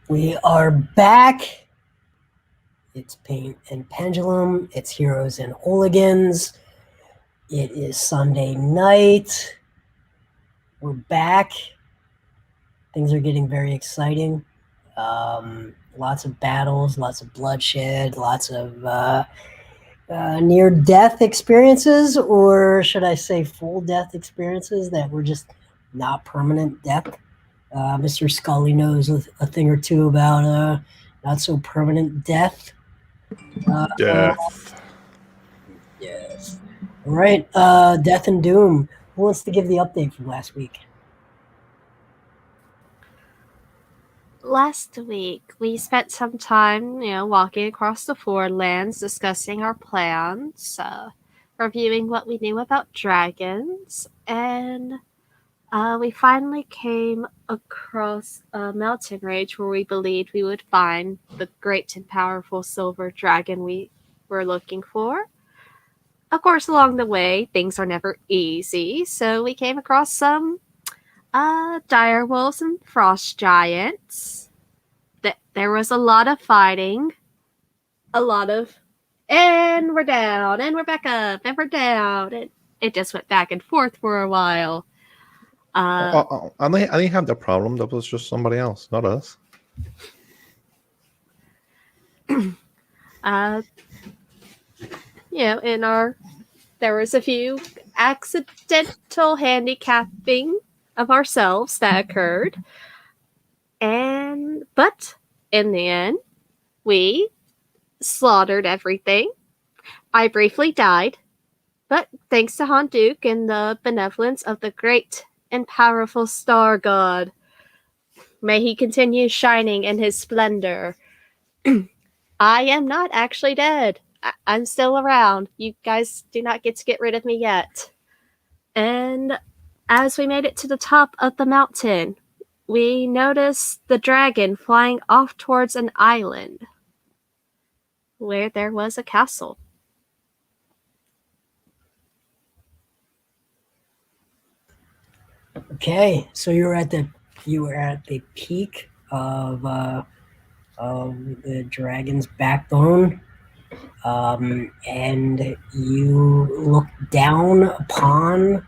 We are back. It's Paint and Pendulum. It's Heroes and Hooligans. It is Sunday night. We're back. Things are getting very exciting. Lots of battles, lots of bloodshed, lots of near-death experiences, or should I say full-death experiences that were just not permanent death. Mr. Scully knows a thing or two about not so permanent death. Death. Yes. All right. Death and Doom. Who wants to give the update from last week? Last week, we spent some time, walking across the Forelands, discussing our plans, reviewing what we knew about dragons, and we finally came across a mountain range where we believed we would find the great and powerful silver dragon we were looking for. Of course, along the way, things are never easy, so we came across some dire wolves and frost giants. There was a lot of fighting, and we're down, and we're back up, and we're down, and it just went back and forth for a while. I didn't have the problem. That was just somebody else, not us. There was a few accidental handicapping of ourselves that occurred, but in the end, we slaughtered everything. I briefly died, but thanks to Han Duke and the benevolence of the great and powerful star god, may he continue shining in his splendor. I am not actually dead. I'm still around. You guys do not get to get rid of me yet. And as we made it to the top of the mountain, we noticed the dragon flying off towards an island where there was a castle. Okay, so you were at the peak of the dragon's backbone, and you look down upon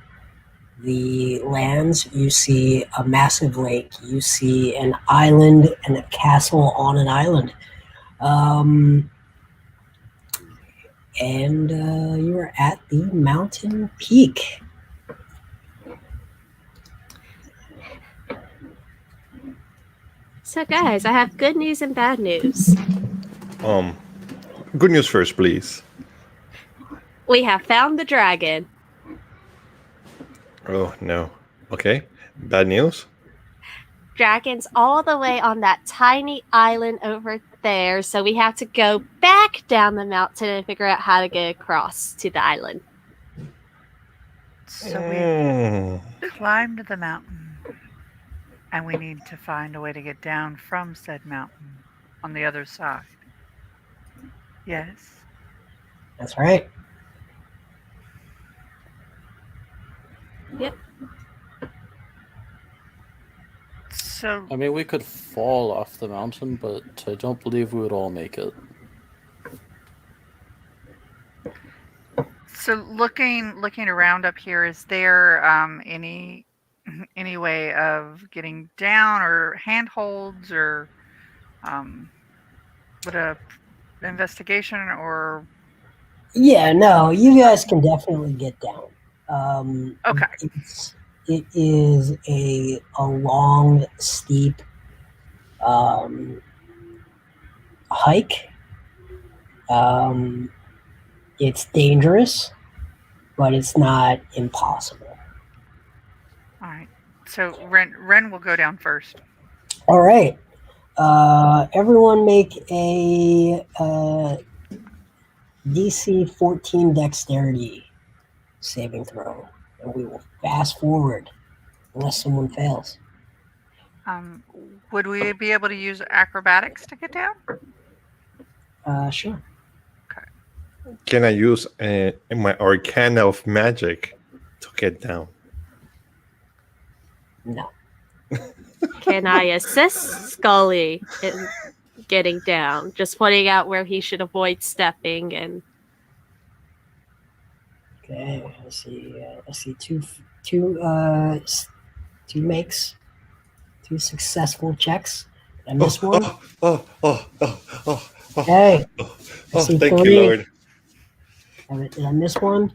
the lands. You see a massive lake. You see an island and a castle on an island. And you are at the mountain peak. So guys, I have good news and bad news. Good news first, please. We have found the dragon. Oh, no. Okay. Bad news? Dragon's all the way on that tiny island over there, so we have to go back down the mountain and figure out how to get across to the island. So we climbed the mountain, and we need to find a way to get down from said mountain on the other side. Yes? That's right. Yep. So, I mean, we could fall off the mountain, but I don't believe we would all make it. So looking around up here, is there any way of getting down, or handholds, or would a investigation, or? Yeah, no, you guys can definitely get down. Okay. It is a long, steep hike. It's dangerous, but it's not impossible. All right. So Ren will go down first. All right. Everyone make a DC 14 dexterity saving throw, and we will fast forward unless someone fails. Would we be able to use acrobatics to get down? Sure. Okay. Can I use my Arcana of Magic to get down? No. Can I assist Scully in getting down? Just pointing out where he should avoid stepping and. Okay, I see two makes, two successful checks. Did I miss one? Oh, Okay, I see thank three. you, Lord. Did I miss one?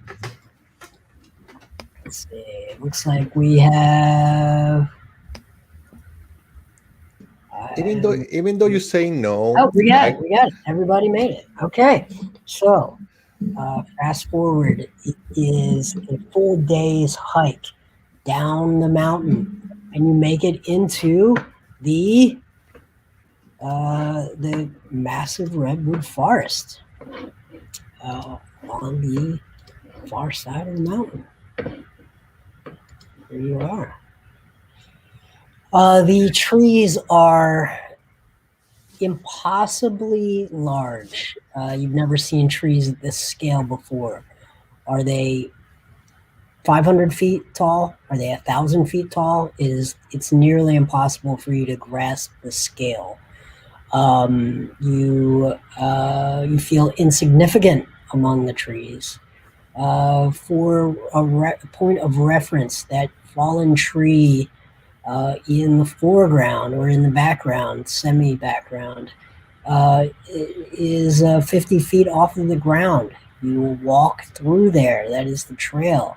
Let's see. It looks like we have. Even though you say no. Oh, we got it. Everybody made it. Okay, so fast forward. It is a full day's hike down the mountain, and you make it into the massive redwood forest on the far side of the mountain. There you are. The trees are impossibly large. You've never seen trees at this scale before. Are they 500 feet tall? Are they 1,000 feet tall? It's nearly impossible for you to grasp the scale. You feel insignificant among the trees. For a point of reference, that fallen tree in the foreground or in the background, semi-background, is 50 feet off of the ground. You will walk through there. That is the trail.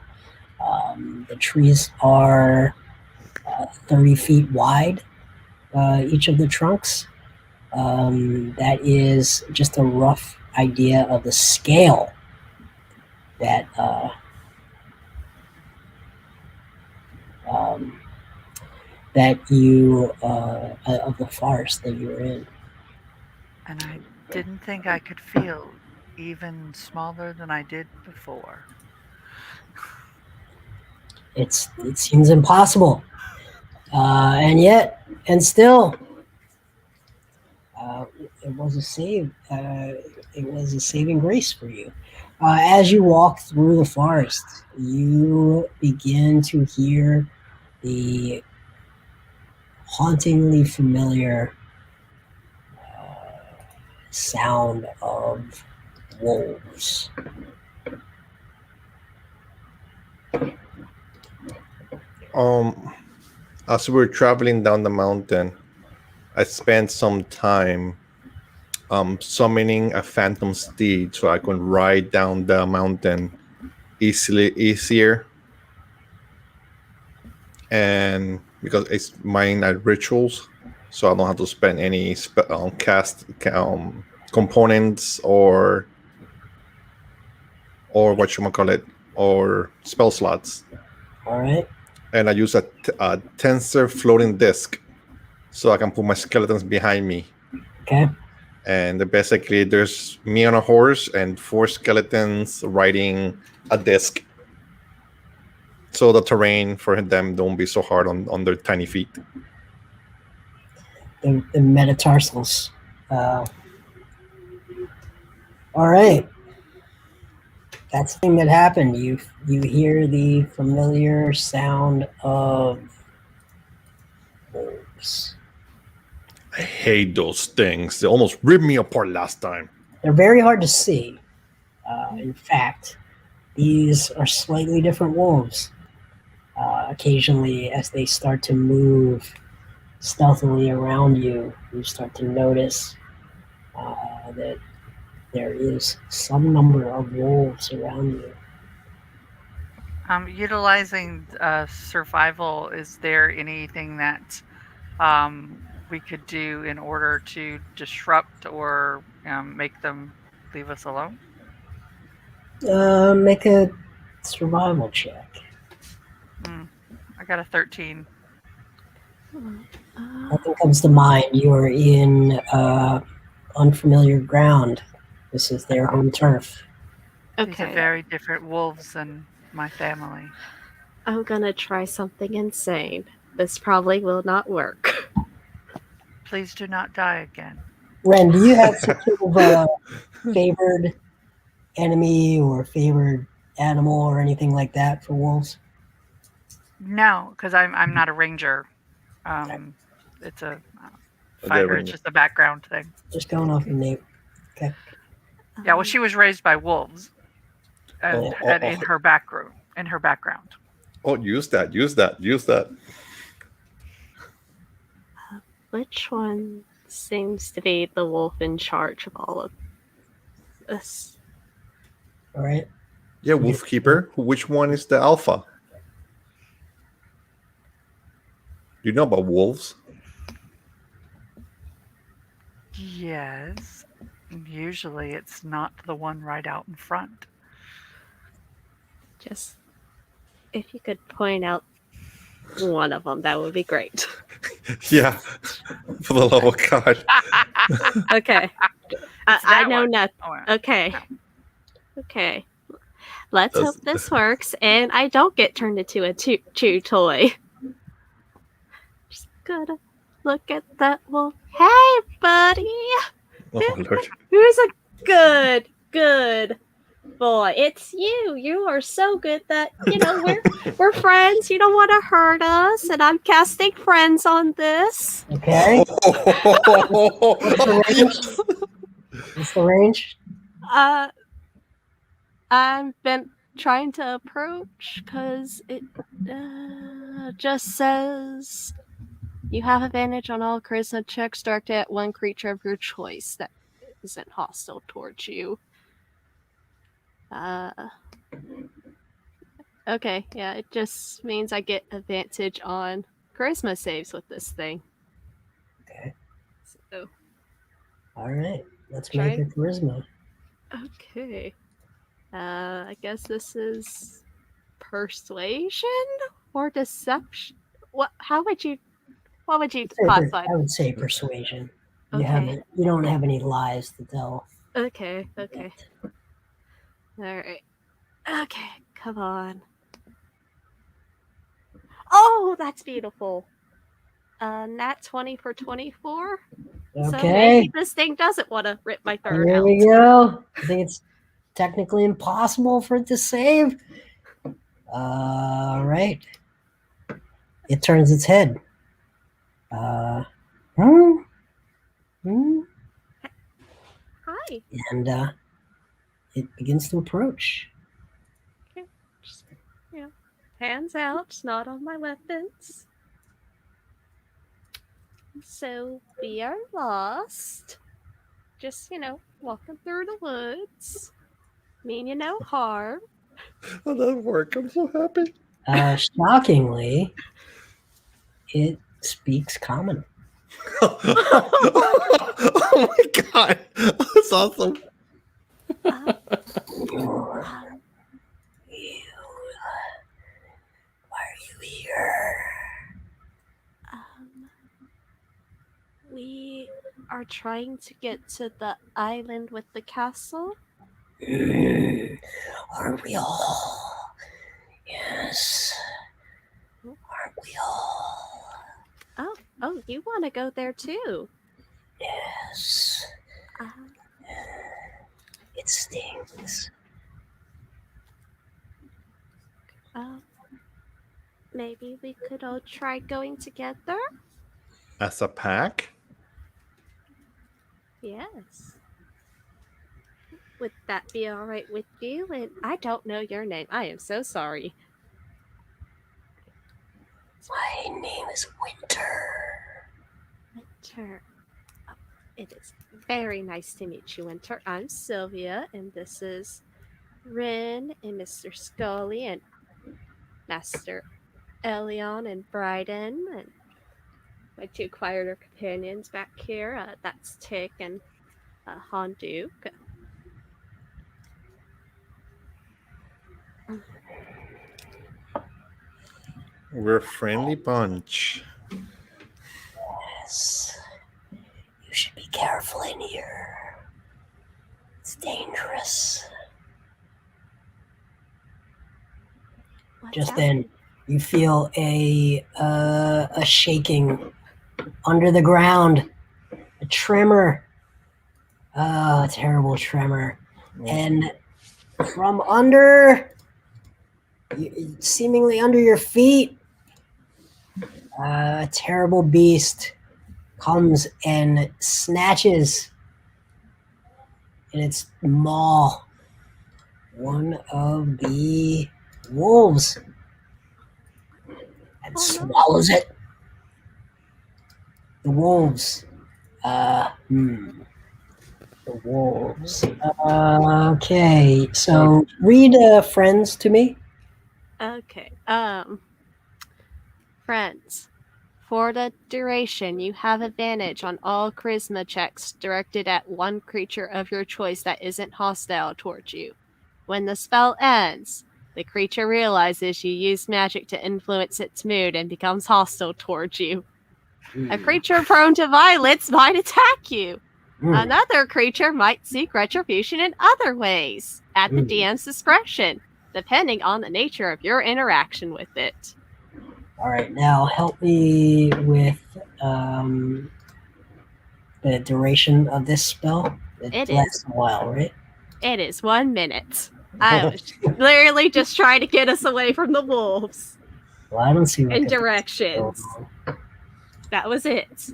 The trees are 30 feet wide, each of the trunks. That is just a rough idea of the scale that you of the forest that you're in. And I didn't think I could feel even smaller than I did before. It seems impossible, and still, it was a save. It was a saving grace for you. As you walk through the forest, you begin to hear the hauntingly familiar sound of wolves. As we were traveling down the mountain, I spent some time summoning a phantom steed so I could ride down the mountain easier. And because it's mine at rituals, so I don't have to spend any cast components or whatchamacallit, or spell slots. All right. And I use a tensor floating disc so I can put my skeletons behind me. Okay. And basically there's me on a horse and 4 skeletons riding a disc. So the terrain for them don't be so hard on their tiny feet. The metatarsals. All right. That's the thing that happened. You hear the familiar sound of wolves. I hate those things. They almost ripped me apart last time. They're very hard to see. In fact, these are slightly different wolves. Occasionally, as they start to move stealthily around you, you start to notice that there is some number of wolves around you. Utilizing survival, is there anything that we could do in order to disrupt or make them leave us alone? Make a survival check. I got a 13. Nothing comes to mind. You are in unfamiliar ground. This is their home turf. These are Okay. very different wolves than my family. I'm gonna try something insane. This probably will not work. Please do not die again. Ren, do you have some sort of a favored enemy or favored animal or anything like that for wolves? No, because I'm not a ranger. It's a They finder. ring It's it. just a background thing. Just going off the name. Okay. Yeah, well, she was raised by wolves, and, Oh, and in her background. Oh, use that. Which one seems to be the wolf in charge of all of this? All right. Yeah, Wolfkeeper. Which one is the alpha? Do you know about wolves? Yes. Usually, it's not the one right out in front. Just if you could point out one of them, that would be great. Yeah. For the love of God. Okay. I that know one. nothing. Oh, yeah. Okay. Okay. Let's Does- hope this works and I don't get turned into a chew toy. Just gotta look at that wolf. Hey, buddy! Oh, Lord. Who's a good boy? It's you. You are so good that, we're friends. You don't want to hurt us, and I'm casting friends on this. Okay. What's the range? I've been trying to approach because it just says you have advantage on all charisma checks directed at one creature of your choice that isn't hostile towards you. Okay, yeah, it just means I get advantage on charisma saves with this thing. Okay. So, All right. Let's Try. make it charisma. okay. I guess this is persuasion or deception. What would you classify? I would say persuasion. Okay. You don't have any lies to tell. Okay. All right. Okay, come on. Oh, that's beautiful. Nat 20 for 24. So Okay. maybe this thing doesn't want to rip my third Here out. we go. I think it's technically impossible for it to save. All right. It turns its head. Hi. And it begins to approach. Just, hands out, not on my weapons. So we are lost. Just, walking through the woods. Mean you no harm. Oh, that worked. I'm so happy. Shockingly, it speaks common. Oh my God. That's awesome. Why are you here? We are trying to get to the island with the castle. Aren't we all? Yes. Aren't we all? Oh, you want to go there too? Yes. Um, It stings. Maybe we could all try going together? As a pack? Yes. Would that be all right with you? And I don't know your name. I am so sorry. My name is Winter. Winter. Oh, it is very nice to meet you, Winter. I'm Sylvia, and this is Rin and Mr. Scully and Master Elion and Bryden and my two quieter companions back here. That's Tick and Honduke. We're a friendly bunch. Yes. You should be careful in here. It's dangerous. What's Just happening? then, you feel a shaking under the ground, a tremor. Oh, a terrible tremor. And from seemingly under your feet, A terrible beast comes and snatches in its maw one of the wolves and swallows it. The wolves. The wolves. Okay, so read friends to me. Okay. Friends. For the duration, you have advantage on all charisma checks directed at one creature of your choice that isn't hostile towards you. When the spell ends, the creature realizes you used magic to influence its mood and becomes hostile towards you. A creature prone to violence might attack you. Another creature might seek retribution in other ways, at the DM's discretion, depending on the nature of your interaction with it. All right, now help me with the duration of this spell. It lasts a while, right? It is 1 minute. I was literally just trying to get us away from the wolves. Well, I don't see what and directions. That was it.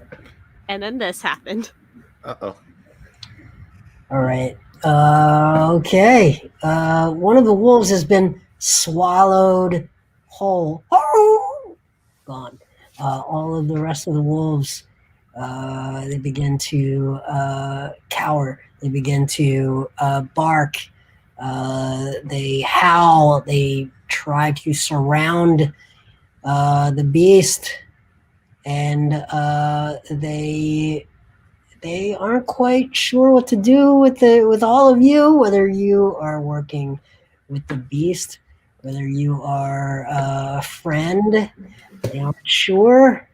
And then this happened. Uh-oh. All right. Okay. One of the wolves has been swallowed whole. Gone. All of the rest of the wolves, they begin to cower. They begin to bark. They howl. They try to surround the beast, and they aren't quite sure what to do with all of you, whether you are working with the beast, whether you are a friend. They aren't sure.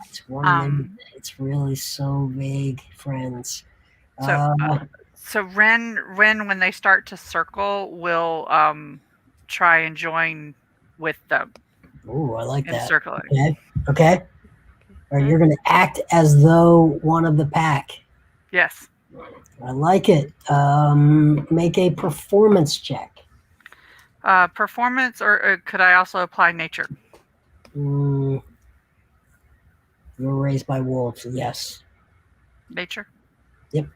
It's 1 minute. It's really so vague, friends. So Ren, when they start to circle, will try and join with them. Ooh, I like that. Circling. Okay. All right, you're going to act as though one of the pack. Yes. I like it. Make a performance check. Performance, or could I also apply nature? You were raised by wolves, yes. Nature? Yep.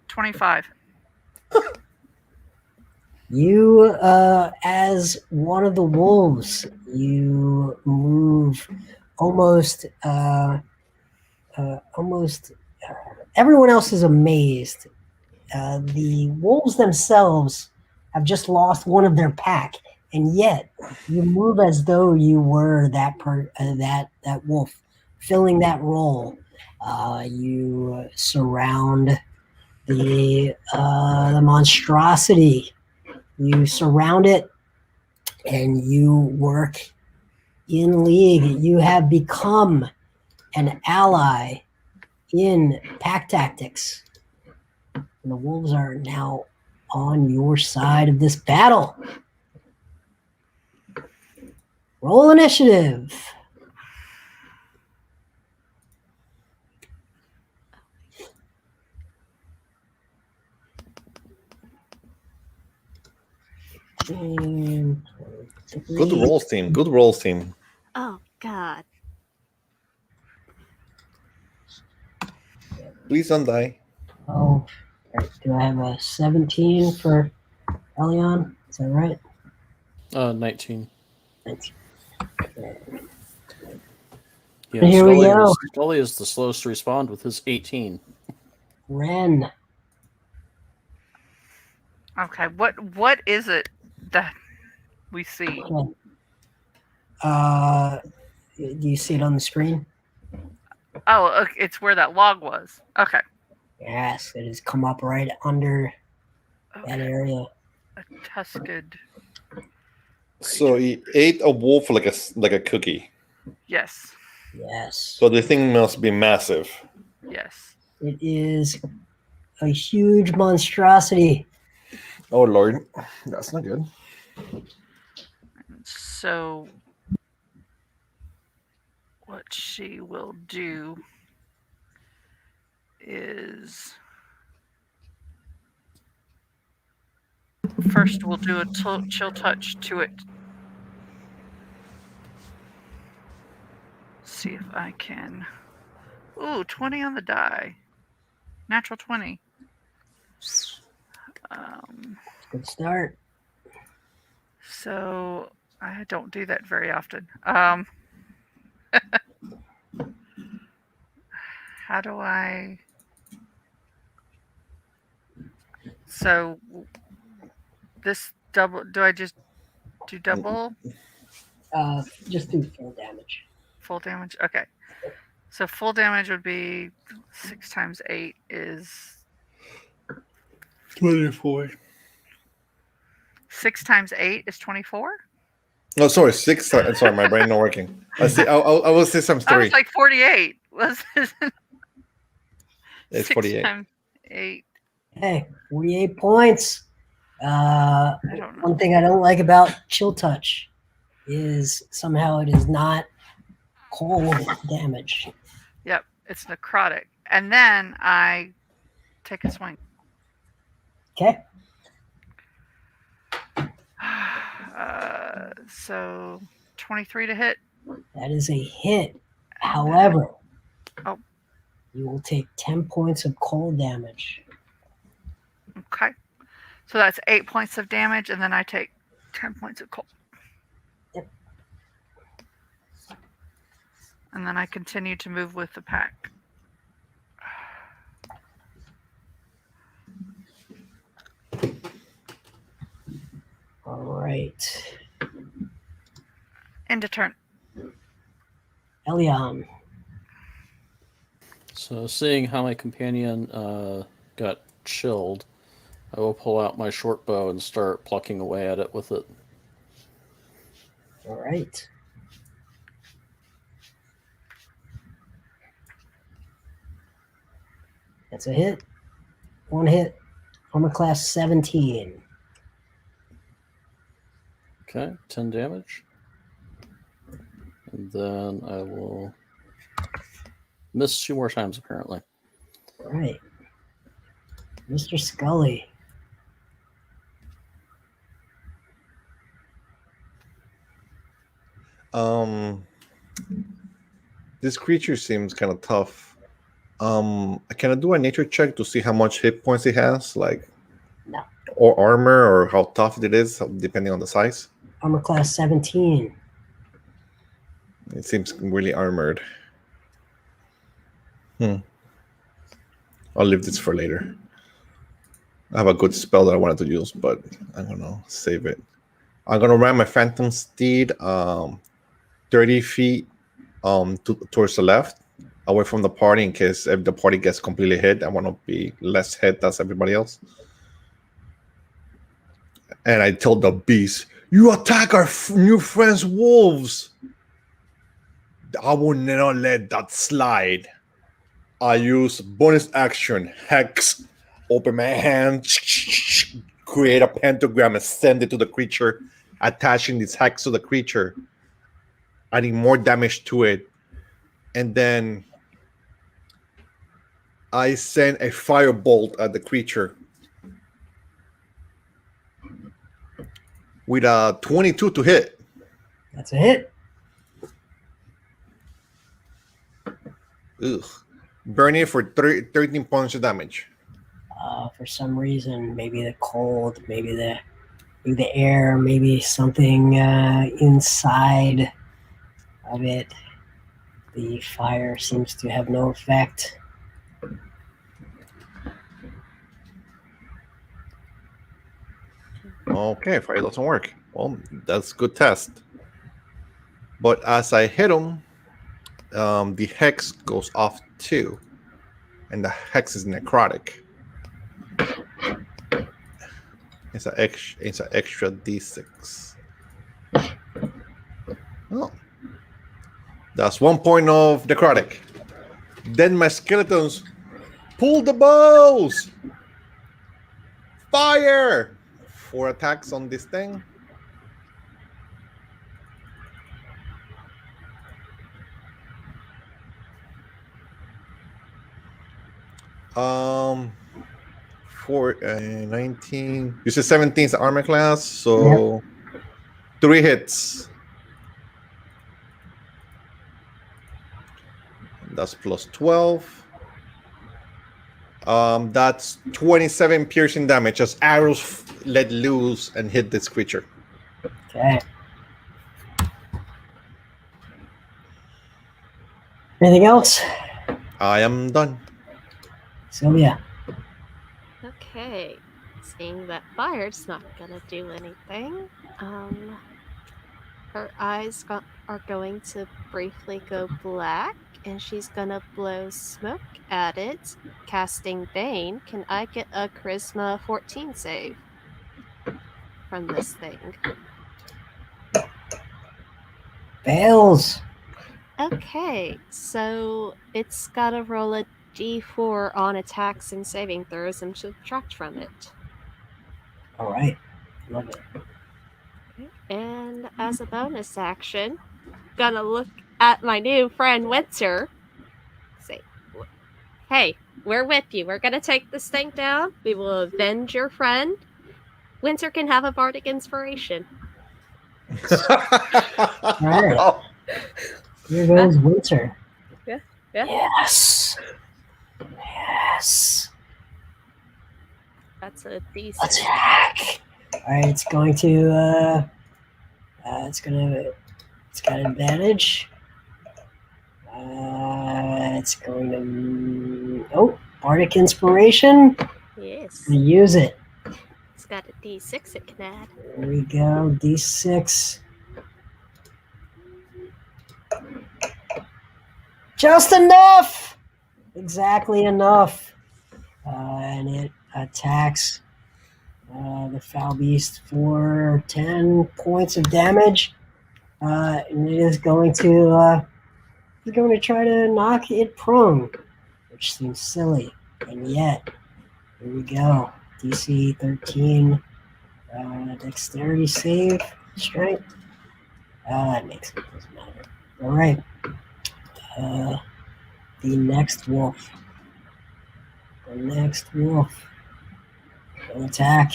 25. You, as one of the wolves, you move almost. Everyone else is amazed. The wolves themselves have just lost one of their pack, and yet you move as though you were that wolf, filling that role. You surround the monstrosity. You surround it, and you work in league. You have become an ally in pack tactics. And the wolves are now on your side of this battle. Roll initiative. Good rolls, team. Good rolls, team. Oh, God. Please don't die. Oh, right. Do I have a 17 for Elion? Is that right? 19. 19. Yeah, Here we go. Scully is the slowest to respond with his 18. Ren. Okay, what is it that we see? Do you see it on the screen? Oh, it's where that log was. Okay. Yes, it has come up right under that area. A tusked. So he ate a wolf like a cookie. Yes. Yes. So the thing must be massive. Yes. It is a huge monstrosity. Oh Lord, that's not good. So what she will do is First, we'll do a chill touch to it. See if I can. Ooh, 20 on the die. Natural 20. Good start. So I don't do that very often. How do I? So this double? Do I just do double? Just do full damage. Full damage. Okay. So full damage would be 6 times 8 is 24. 6 times 8 is 24. No, sorry, 6. Sorry, my brain not working. I will say some I story. was like 48. Was It's 6 48. times 8? Hey, 48 points. I don't know. One thing I don't like about Chill Touch is somehow it is not cold damage. Yep, it's necrotic. And then I take a swing. Okay. So 23 to hit. That is a hit. However, Oh. you will take 10 points of cold damage. Okay. So that's 8 points of damage, and then I take 10 points of cold. Yep. And then I continue to move with the pack. All right. End of turn. Elion. So, seeing how my companion got chilled, I will pull out my short bow and start plucking away at it with it. All right. That's a hit. One hit. Armor class 17. Okay, 10 damage. And then I will miss 2 more times, apparently. All right. Mr. Scully. This creature seems kind of tough. Can I do a nature check to see how much hit points it has, like, No. or armor, or how tough it is, depending on the size? Armor class 17. It seems really armored. I'll leave this for later. I have a good spell that I wanted to use, but I'm gonna save it. I'm gonna ride my Phantom Steed 30 feet towards the left, away from the party, in case if the party gets completely hit, I want to be less hit as everybody else. And I told the beast, "You attack our new friends, wolves." I will not let that slide. I use bonus action, Hex, open my hand, create a pentagram and send it to the creature, attaching this Hex to the creature, adding more damage to it. And then I send a firebolt at the creature with a 22 to hit. That's a hit. Ugh. Burn it for 13 points of damage. For some reason, maybe the cold, maybe the air, maybe something inside of it. The fire seems to have no effect. Okay, fire doesn't work. Well, that's a good test. But as I hit him, the Hex goes off too. And the Hex is necrotic. It's an extra D6. Oh. That's 1 point of necrotic. Then my skeletons pull the bows. Fire! 4 attacks on this thing. 19. You said 17 is the armor class, so 3 hits. That's plus 12. That's 27 piercing damage as arrows let loose and hit this creature. Okay. Anything else? I am done. Sylvia. Okay. Seeing that fire's not gonna do anything, her eyes are going to briefly go black, and she's gonna blow smoke at it, casting Bane. Can I get a Charisma 14 save from this thing? Fails. Okay, so it's gotta roll a d4 on attacks and saving throws and subtract from it. All right. Love it. And as a bonus action, gonna look at my new friend Winter. Say, hey, we're with you. We're gonna take this thing down. We will avenge your friend. Winter can have a bardic inspiration. All right. Here goes Winter. Yeah. Yes. Yes. That's a d6. Attack. All right, it's going to. It's got advantage. It's going to. Oh, bardic inspiration. Yes. Use it. It's got a d6 it can add. There we go. D6. Just enough. Exactly enough. And it attacks the foul beast for 10 points of damage. And it is going to try to knock it prone, which seems silly. And yet, here we go. DC 13, dexterity save, strength. That makes it, doesn't matter. All right. The next wolf. Will attack.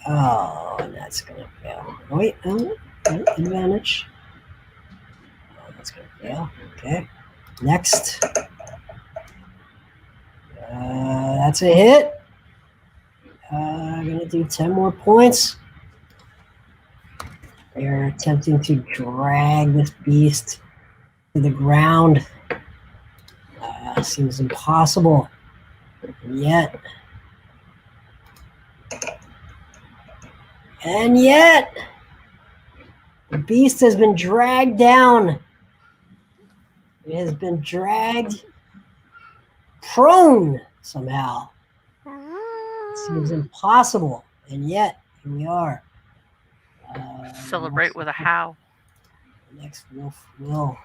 Oh, and that's gonna fail. Wait, advantage. Oh, that's gonna fail. Okay. Next. That's a hit. I'm gonna do 10 more points. They're attempting to drag this beast to the ground. Seems impossible. And yet, the beast has been dragged down. It has been dragged prone somehow. It seems impossible. And yet, here we are. Celebrate with a howl. The next wolf will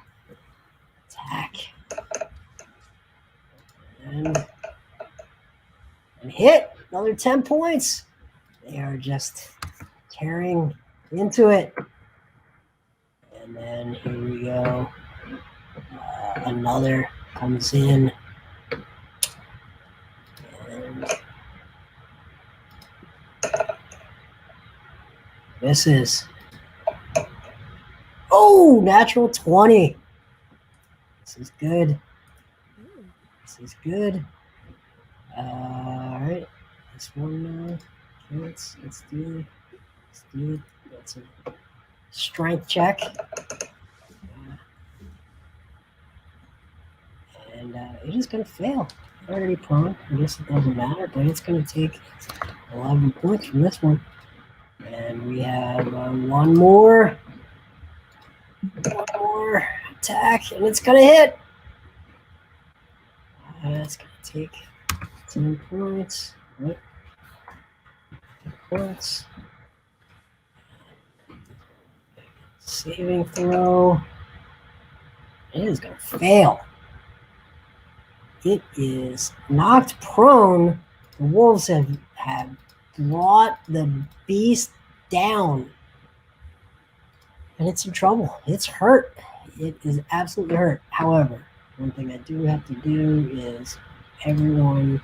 attack. And hit. Another 10 points. They are just tearing into it. And then here we go. Another comes in. And misses. Oh, natural 20. This is good. This is good. All right. This one, let's do that's a strength check. And it is going to fail. Already prone. I guess it doesn't matter, but it's going to take 11 points from this one. And we have one more attack, and it's going to hit. It's going to take 10 points. Right? 10 points. Saving throw. It is going to fail. It is knocked prone. The wolves have brought the beast down. And it's in trouble. It's hurt. It is absolutely hurt. However, one thing I do have to do is everyone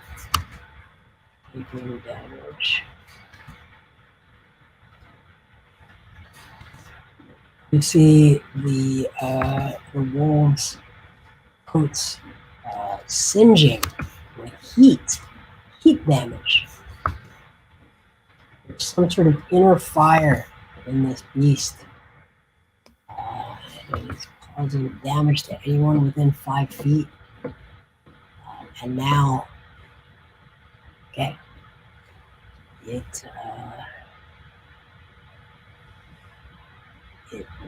taking damage. You see the wolves' coats singeing with heat damage. There's some sort of inner fire in this beast. It is causing damage to anyone within 5 feet. And now, okay, it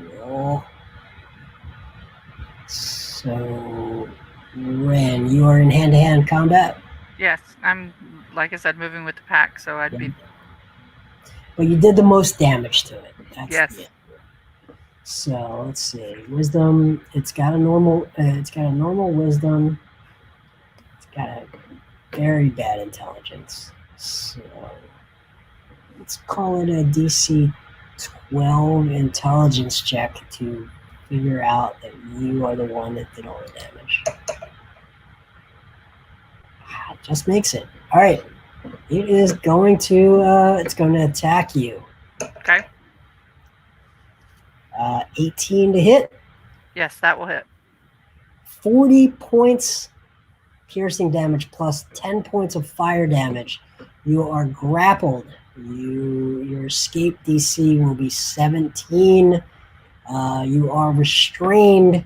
will. So, Ren, you are in hand-to-hand combat. Yes, I'm, like I said, moving with the pack, so I'd be. But you did the most damage to it. That's Yes. it. So let's see. Wisdom. It's got a normal. It's got a normal wisdom. It's got a very bad intelligence. So let's call it a DC 12 intelligence check to figure out that you are the one that did all the damage. It just makes it. All right. It is going to. It's going to attack you. Okay. 18 to hit. Yes, that will hit. 40 points piercing damage plus 10 points of fire damage. You are grappled. Your escape DC will be 17. You are restrained.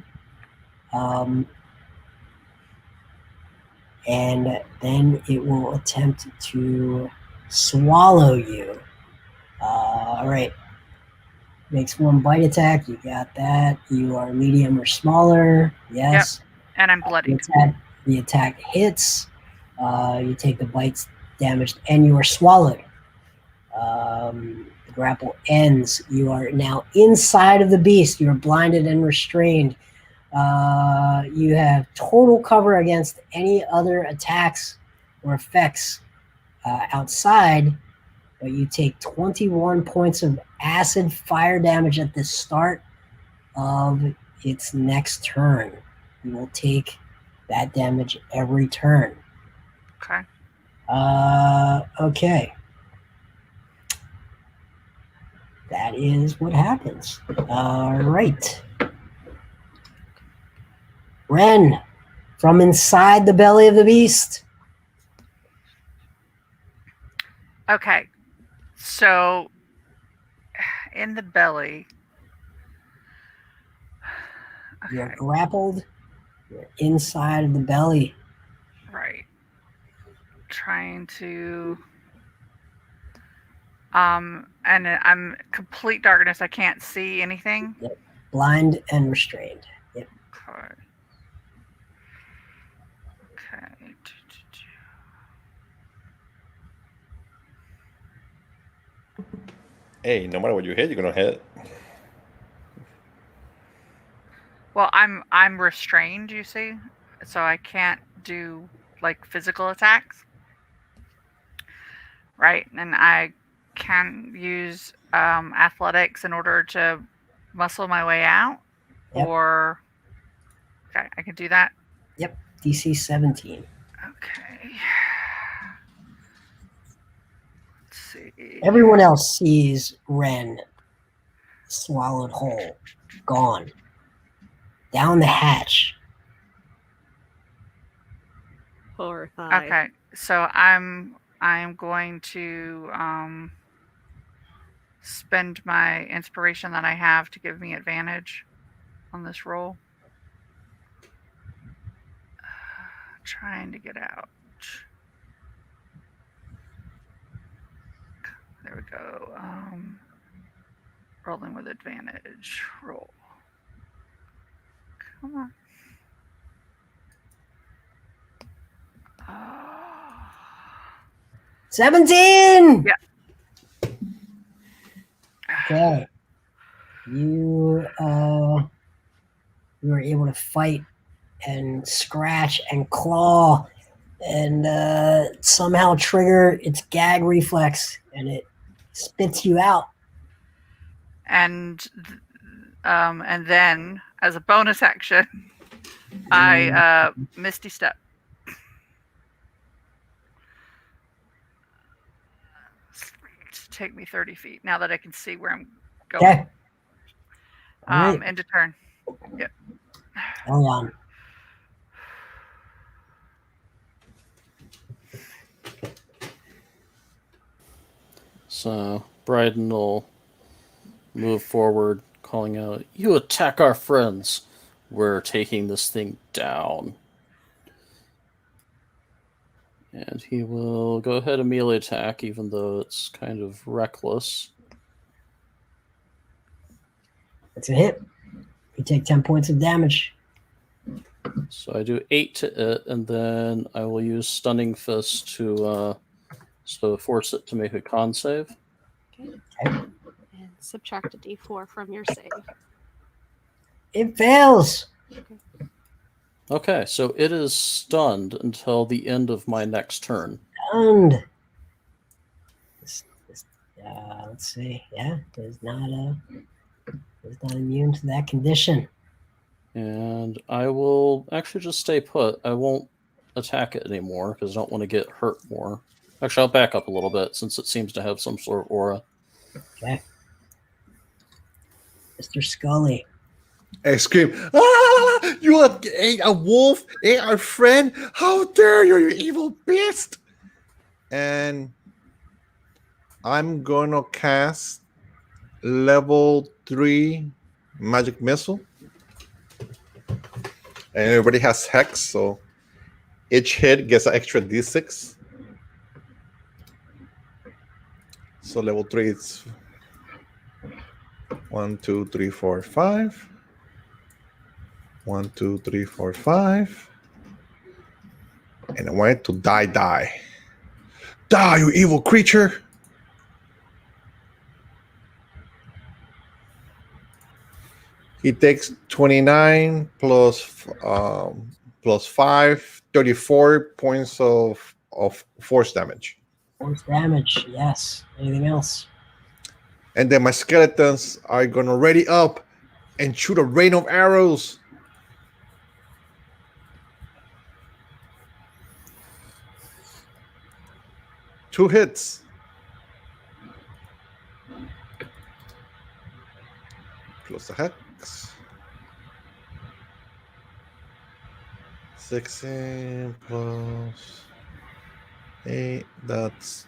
And then it will attempt to swallow you. All right. Makes one bite attack. You got that. You are medium or smaller. Yes. Yep. And I'm bloodied. The attack hits. You take the bites damaged, and you are swallowed. The grapple ends. You are now inside of the beast. You are blinded and restrained. You have total cover against any other attacks or effects outside, but you take 21 points of acid fire damage at the start of its next turn. You will take that damage every turn. Okay. Okay. That is what happens. All right. Ren, from inside the belly of the beast. Okay. So, in the belly. Okay. You're grappled. You're inside of the belly. Right. Trying to. And I'm complete darkness. I can't see anything. Yep. Blind and restrained. Yep. Okay. Okay. Hey, no matter what you hit, you're gonna hit. Well, I'm restrained, you see, so I can't do like physical attacks, right? And I can use athletics in order to muscle my way out, Yep. or okay, I can do that. Yep. DC 17. Okay. Let's see. Everyone else sees Ren swallowed whole, gone, down the hatch. Horrified. Okay, so I'm going to spend my inspiration that I have to give me advantage on this roll. Trying to get out. There we go. Rolling with advantage. Roll. Come on. 17! Yeah. Okay. You were able to fight and scratch and claw and somehow trigger its gag reflex, and it spits you out. And then, as a bonus action, I Misty Step. take me 30 feet now that I can see where I'm going. Okay. All right. End of turn. Yep. Hold on. So Bryden will move forward, calling out, "You attack our friends. We're taking this thing down." And he will go ahead and melee attack, even though it's kind of reckless. That's a hit. You take 10 points of damage. So I do 8 to it, and then I will use Stunning Fist to force it to make a con save. Okay. Okay. And subtract a d4 from your save. It fails. Okay, so it is stunned until the end of my next turn. Stunned. Let's see. Yeah, it's not immune to that condition. And I will actually just stay put. I won't attack it anymore because I don't want to get hurt more. Actually, I'll back up a little bit since it seems to have some sort of aura. Okay. Mr. Scully. I scream, "Ah! You ate a wolf, ate our friend! How dare you, you evil beast!" And I'm gonna cast level 3 magic missile. And everybody has hex, so each hit gets an extra d6. So level 3 is 1, 2, 3, 4, 5. 1, 2, 3, 4, 5. And I want it to die. Die, you evil creature! He takes 29 plus 5, 34 points of force damage. Force damage. Yes. Anything else? And then my skeletons are gonna ready up and shoot a rain of arrows. Two hits. Plus a hex. 16 plus 8. That's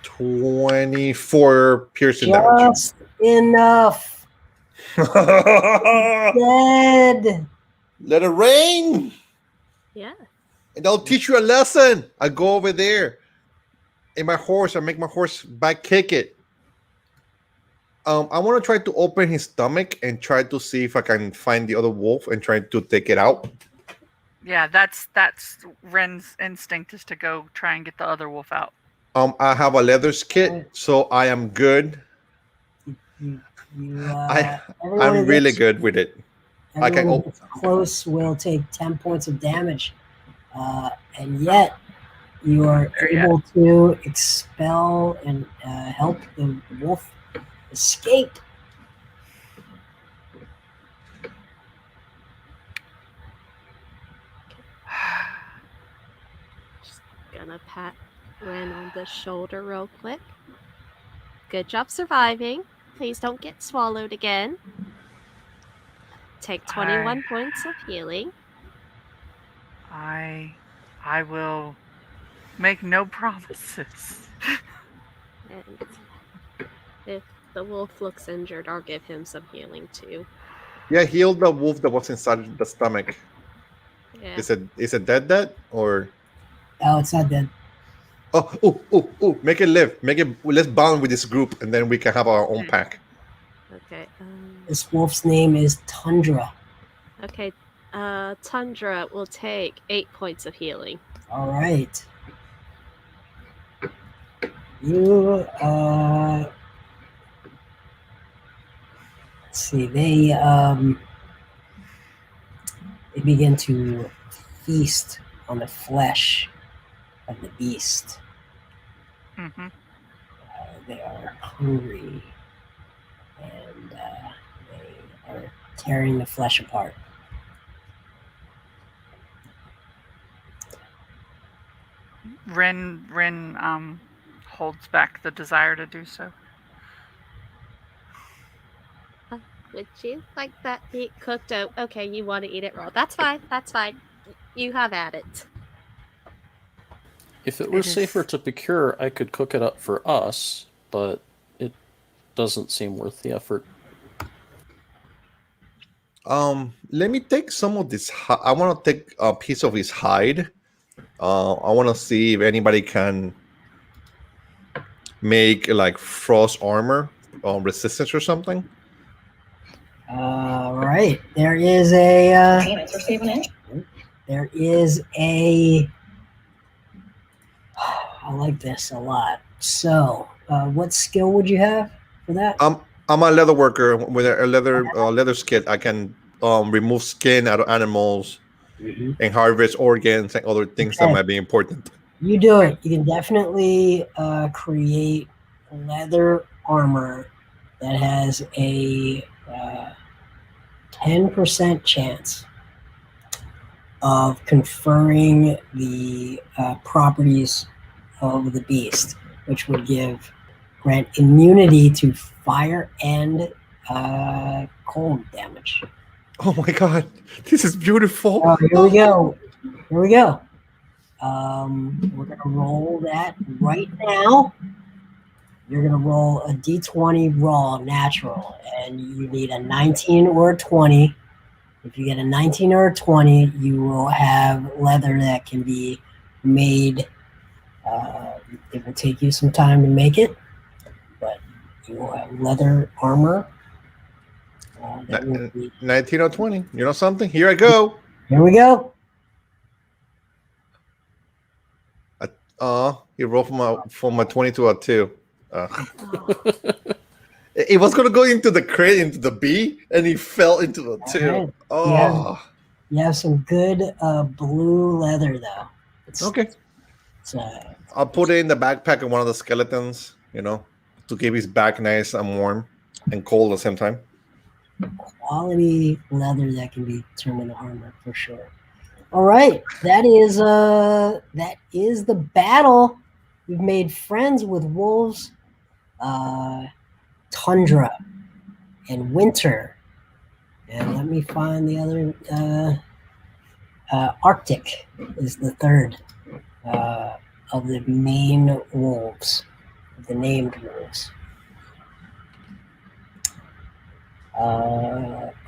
24 piercing damage. Just enough. Dead. Let it rain. Yeah. And I'll teach you a lesson. I go over there. In my horse, I make my horse back kick it. I want to try to open his stomach and try to see if I can find the other wolf and try to take it out. Yeah, that's Ren's instinct is to go try and get the other wolf out. I have a leathers kit, so I am good. I'm really good with it. I can open. Close will take 10 points of damage, and yet you are able to expel and help the wolf escape. Just gonna pat Ren on the shoulder real quick. Good job surviving. Please don't get swallowed again. Take 21 points of healing. I will make no promises. And if the wolf looks injured, I'll give him some healing too. Yeah, heal the wolf that was inside the stomach. Yeah. Is it dead or? Oh, it's not dead. Oh! Make it live. Let's bond with this group, and then we can have our own pack. Okay. This wolf's name is Tundra. Okay. Tundra will take 8 points of healing. All right. You let's see. They begin to feast on the flesh of the beast. Mm-hmm. They are hungry, and they are tearing the flesh apart. Ren holds back the desire to do so. Would you like that meat cooked? Oh, okay, you want to eat it raw. That's fine. That's fine. You have at it. If it were It is- safer to procure, I could cook it up for us, but it doesn't seem worth the effort. Let me take some of this. I want to take a piece of his hide. I want to see if anybody can make like frost armor resistance or something. All right. There is a. There is a. I like this a lot. So, what skill would you have for that? I'm a leather worker with a leather skin. I can remove skin out of animals and harvest organs and other things that Okay. might be important. You do it. You can definitely create leather armor that has a 10% chance of conferring the properties of the beast, which would grant immunity to fire and cold damage. Oh my god, this is beautiful. Oh, here we go. Here we go. We're going to roll that right now. You're going to roll a d20 raw natural, and you need a 19 or a 20. If you get a 19 or a 20, you will have leather that can be made. It will take you some time to make it, but you will have leather armor. That will be... 19 or 20. You know something? Here I go. Here we go. He rolled from a 20 to a 2. It was gonna go into the crit, into the B, and he fell into the 2. Right. Oh, You have some good blue leather though. okay. It's, I'll put it in the backpack of one of the skeletons, to keep his back nice and warm and cold at the same time. quality leather that can be turned into armor for sure. All right, that is the battle. We've made friends with wolves, tundra, and winter. And let me find the other. Arctic is the third of the main wolves, the named wolves.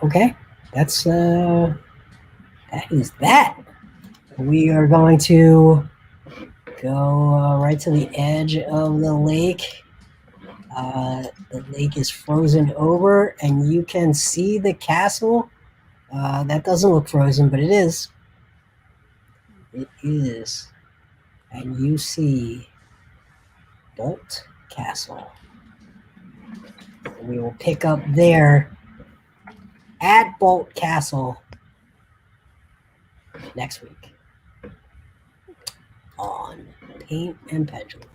Okay, that is that. We are going to go right to the edge of the lake. The lake is frozen over, and you can see the castle. That doesn't look frozen, but it is. It is. And you see Bolt Castle. And we will pick up there at Bolt Castle next week on Paint and Pendulum.